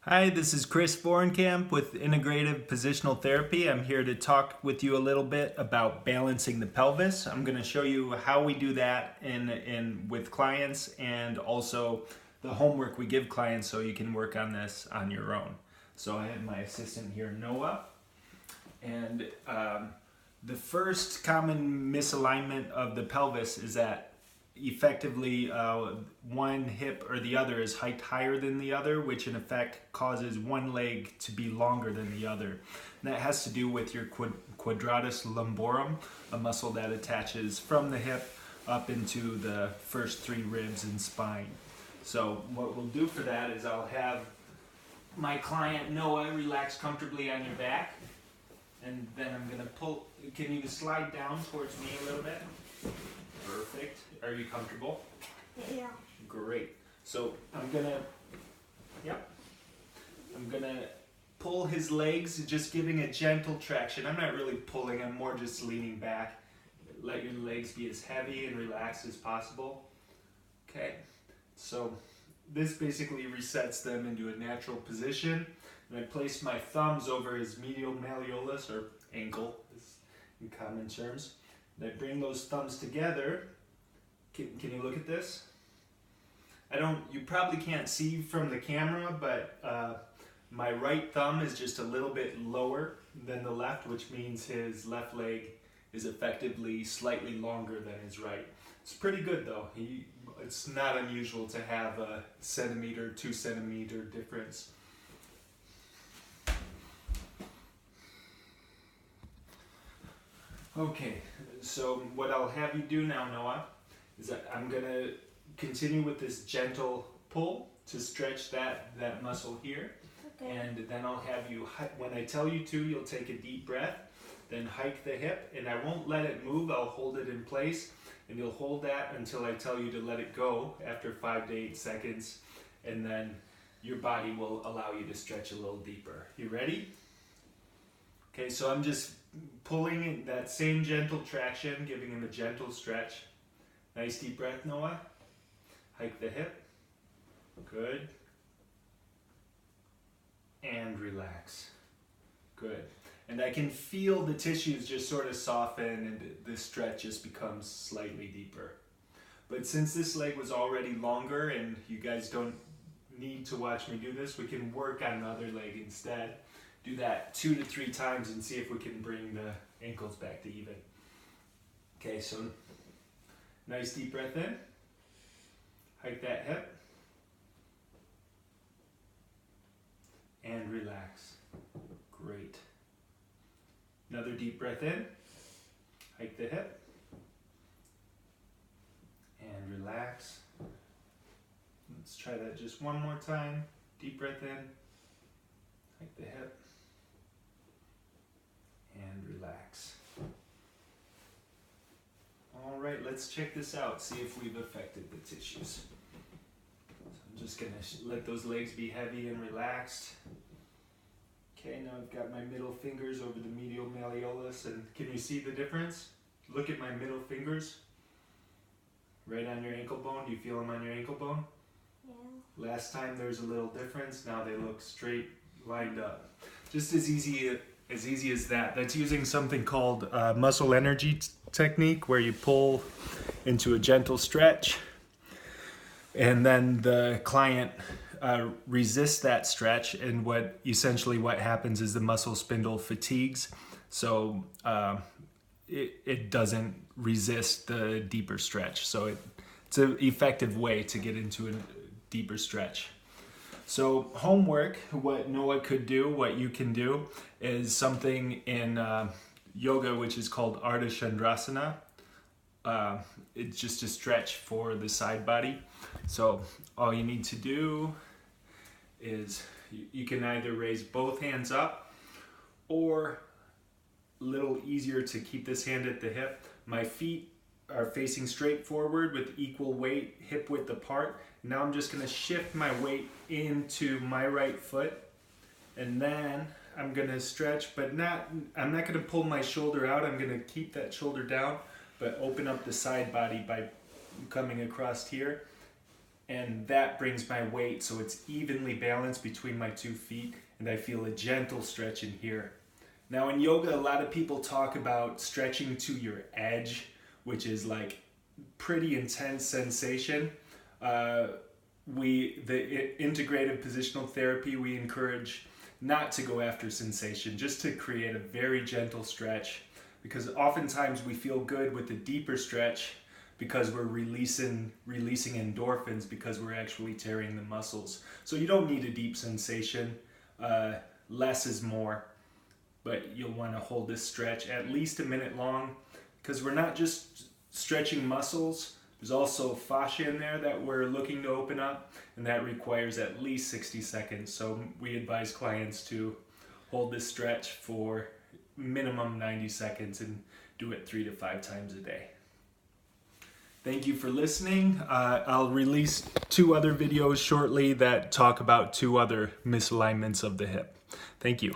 Hi, this is Chris Vorenkamp with Integrative Positional Therapy. I'm here to talk with you a little bit about balancing the pelvis. I'm going to show you how we do that in with clients and also the homework we give clients so you can work on this on your own. So I have my assistant here, Noah, and the first common misalignment of the pelvis is that effectively one hip or the other is hiked higher than the other, which in effect causes one leg to be longer than the other. And that has to do with your quadratus lumborum, a muscle that attaches from the hip up into the first three ribs and spine. So what we'll do for that is I'll have my client Noah relax comfortably on your back, and then I'm going to pull. Can you slide down towards me a little bit? Perfect. Are you comfortable? Yeah. Great. So I'm gonna pull his legs, just giving a gentle traction. I'm not really pulling, I'm more just leaning back. Let your legs be as heavy and relaxed as possible. Okay. So this basically resets them into a natural position. And I place my thumbs over his medial malleolus, or ankle in common terms. And I bring those thumbs together. Can you look at this? You probably can't see from the camera, but my right thumb is just a little bit lower than the left, which means his left leg is effectively slightly longer than his right. It's pretty good though. It's not unusual to have a centimeter, 2 centimeter difference. Okay, so what I'll have you do now, Noah, is that I'm going to continue with this gentle pull to stretch that muscle here. Okay. And then I'll have you, when I tell you to, you'll take a deep breath, then hike the hip, and I won't let it move, I'll hold it in place, and you'll hold that until I tell you to let it go after 5 to 8 seconds, and then your body will allow you to stretch a little deeper. You ready? Okay, so I'm just pulling in that same gentle traction, giving him a gentle stretch. Nice deep breath, Noah. Hike the hip. Good. And relax. Good. And I can feel the tissues just sort of soften and the stretch just becomes slightly deeper. But since this leg was already longer and you guys don't need to watch me do this, we can work on the other leg instead. Do that 2 to 3 times and see if we can bring the ankles back to even. Okay, so nice deep breath in. Hike that hip. And relax. Great. Another deep breath in. Hike the hip. And relax. Let's try that just one more time. Deep breath in. Hike the hip. And relax. All right, let's check this out, see if we've affected the tissues. So I'm just gonna let those legs be heavy and relaxed. Okay, now I've got my middle fingers over the medial malleolus, and can you see the difference? Look at my middle fingers. Right on your ankle bone, do you feel them on your ankle bone? Yeah. Last time there's a little difference, now they look straight, lined up. Just as easy as that. That's using something called muscle energy technique, where you pull into a gentle stretch and then the client resists that stretch, and what happens is the muscle spindle fatigues, so it doesn't resist the deeper stretch. So it's an effective way to get into a deeper stretch. So homework, what Noah could do, what you can do, is something in yoga which is called Ardha Chandrasana. It's just a stretch for the side body. So all you need to do is you can either raise both hands up, or a little easier to keep this hand at the hip. My feet are facing straight forward with equal weight, hip width apart. Now I'm just going to shift my weight into my right foot, and then I'm going to stretch, but I'm not going to pull my shoulder out. I'm going to keep that shoulder down, but open up the side body by coming across here and that brings my weight so it's evenly balanced between my 2 feet, and I feel a gentle stretch in here. Now in yoga, a lot of people talk about stretching to your edge, which is like pretty intense sensation. The integrative positional therapy, we encourage not to go after sensation, just to create a very gentle stretch, because oftentimes we feel good with the deeper stretch because we're releasing endorphins because we're actually tearing the muscles. So you don't need a deep sensation. Less is more, but you'll want to hold this stretch at least a minute long, because we're not just stretching muscles. There's also fascia in there that we're looking to open up, and that requires at least 60 seconds. So we advise clients to hold this stretch for minimum 90 seconds and do it 3 to 5 times a day. Thank you for listening. I'll release 2 other videos shortly that talk about 2 other misalignments of the hip. Thank you.